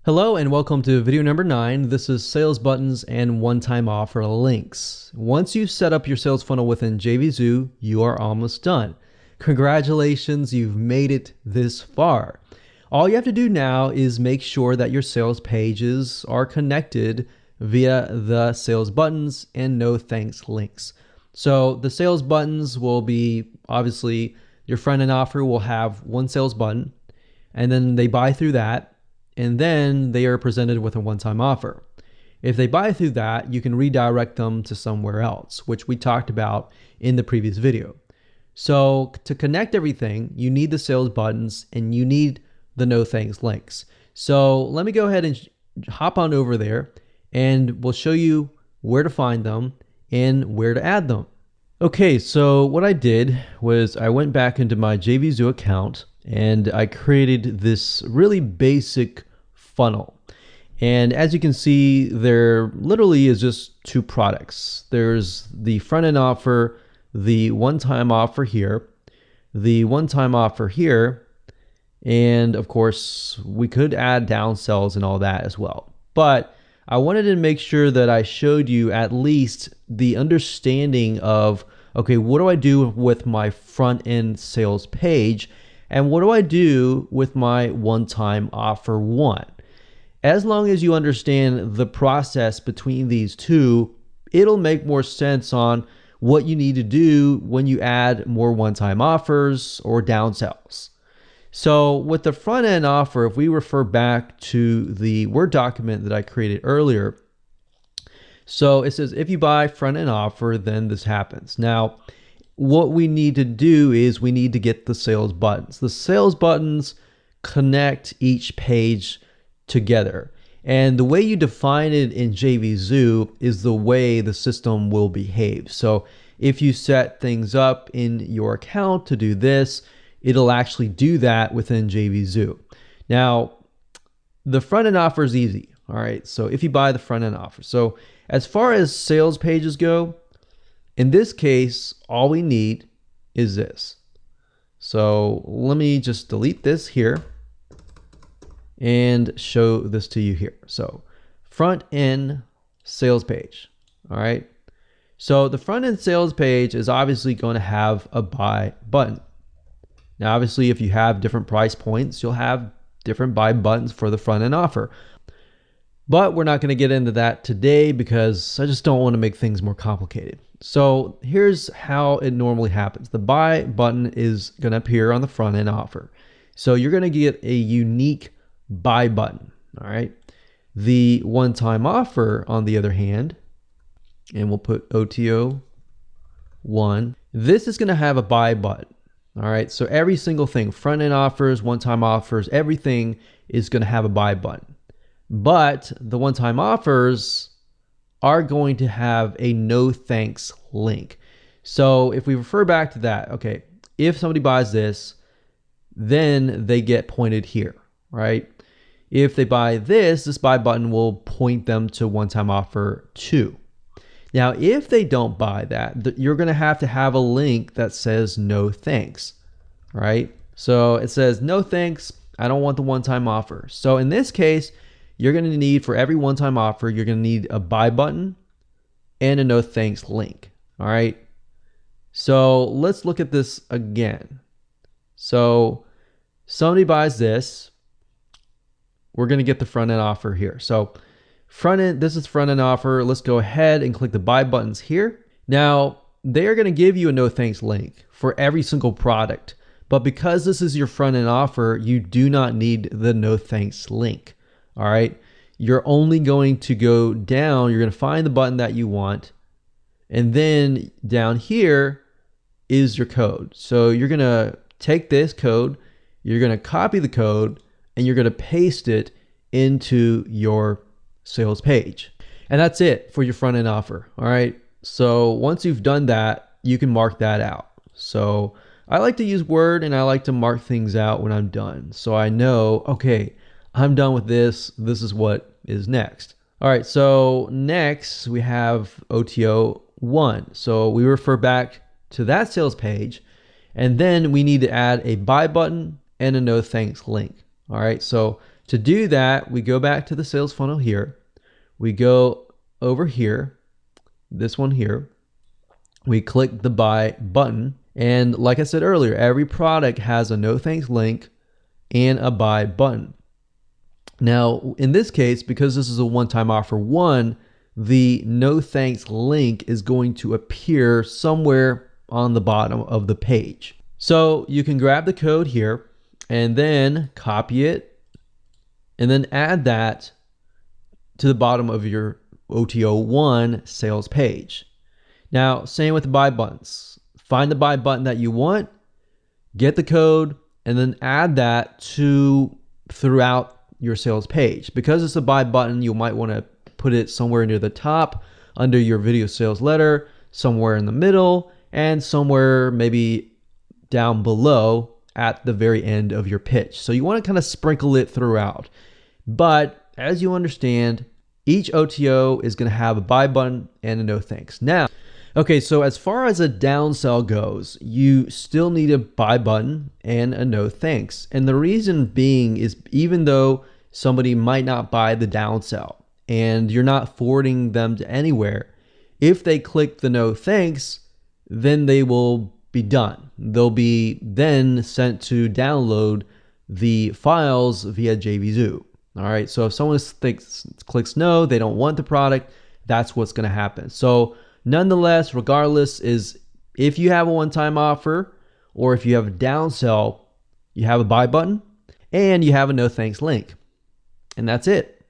Hello and welcome to video number 9. This is sales buttons and one-time offer links. Once you've set up your sales funnel within JVZoo, you are almost done. Congratulations, you've made it this far. All you have to do now is make sure that your sales pages are connected via the sales buttons and no thanks links. So the sales buttons will be, obviously, your front-end offer will have one sales button, and then they buy through that, and then they are presented with a one-time offer. If they buy through that, you can redirect them to somewhere else, which we talked about in the previous video. So to connect everything, you need the sales buttons and you need the no thanks links. So let me go ahead and hop on over there and we'll show you where to find them and where to add them. Okay, so what I did was I went back into my JVZoo account and I created this really basic funnel. And as you can see, there literally is just two products. There's the front-end offer, the one-time offer here, the one-time offer here, and of course, we could add downsells and all that as well. But I wanted to make sure that I showed you at least the understanding of, okay, what do I do with my front-end sales page? And what do I do with my one-time offer one? As long as you understand the process between these two, it'll make more sense on what you need to do when you add more one-time offers or downsells. So with the front-end offer, if we refer back to the Word document that I created earlier, so it says, if you buy front-end offer, then this happens. Now, what we need to do is we need to get the sales buttons. The sales buttons connect each page together. And the way you define it in JVZoo is the way the system will behave. So if you set things up in your account to do this, it'll actually do that within JVZoo. Now, the front-end offer is easy. All right, so if you buy the front-end offer. So as far as sales pages go, in this case, all we need is this. So let me just delete this here and show this to you here. So front end sales page. All right. So the front end sales page is obviously going to have a buy button. Now, obviously, if you have different price points, you'll have different buy buttons for the front end offer. But we're not going to get into that today because I just don't want to make things more complicated. So here's how it normally happens. The buy button is going to appear on the front end offer. So you're going to get a unique buy button. All right. The one-time offer, on the other hand, and we'll put OTO 1. This is going to have a buy button. All right. So every single thing, front end offers, one-time offers, everything is going to have a buy button. But the one-time offers are going to have a no thanks link. So if we refer back to that, okay, if somebody buys this, then they get pointed here, right? If they buy this buy button will point them to one-time offer 2. Now, if they don't buy that, you're going to have a link that says no thanks, right? So it says no thanks, I don't want the one-time offer. So in this case, you're going to need, for every one-time offer, you're going to need a buy button and a no thanks link. All right. So let's look at this again. So somebody buys this, we're going to get the front end offer here. So front end, this is front end offer. Let's go ahead and click the buy buttons here. Now they are going to give you a no thanks link for every single product, but because this is your front end offer, you do not need the no thanks link. All right. You're only going to go down. You're going to find the button that you want. And then down here is your code. So you're going to take this code, you're going to copy the code, and you're going to paste it into your sales page. And that's it for your front end offer. All right. So once you've done that, you can mark that out. So I like to use Word and I like to mark things out when I'm done. So I know, okay, I'm done with this. This is what is next. All right. So next we have OTO 1. So we refer back to that sales page, and then we need to add a buy button and a no thanks link. All right. So To do that, we go back to the sales funnel here. We go over here, this one here. We click the buy button. And like I said earlier, every product has a no thanks link and a buy button. Now, in this case, because this is a one-time offer one, the no thanks link is going to appear somewhere on the bottom of the page. So you can grab the code here and then copy it and then add that to the bottom of your OTO1 sales page. Now, same with the buy buttons. Find the buy button that you want, get the code, and then add that throughout your sales page. Because it's a buy button, you might want to put it somewhere near the top, under your video sales letter, somewhere in the middle, and somewhere maybe down below at the very end of your pitch. So you want to kind of sprinkle it throughout. But as you understand, each OTO is going to have a buy button and a no thanks. Now, okay, so as far as a downsell goes, you still need a buy button and a no thanks. And the reason being is even though somebody might not buy the downsell and you're not forwarding them to anywhere, if they click the no thanks, then they will be done. They'll be then sent to download the files via JVZoo. All right, so if someone clicks no, they don't want the product, that's what's going to happen. So nonetheless, regardless, is if you have a one-time offer or if you have a downsell, you have a buy button and you have a no thanks link. And that's it.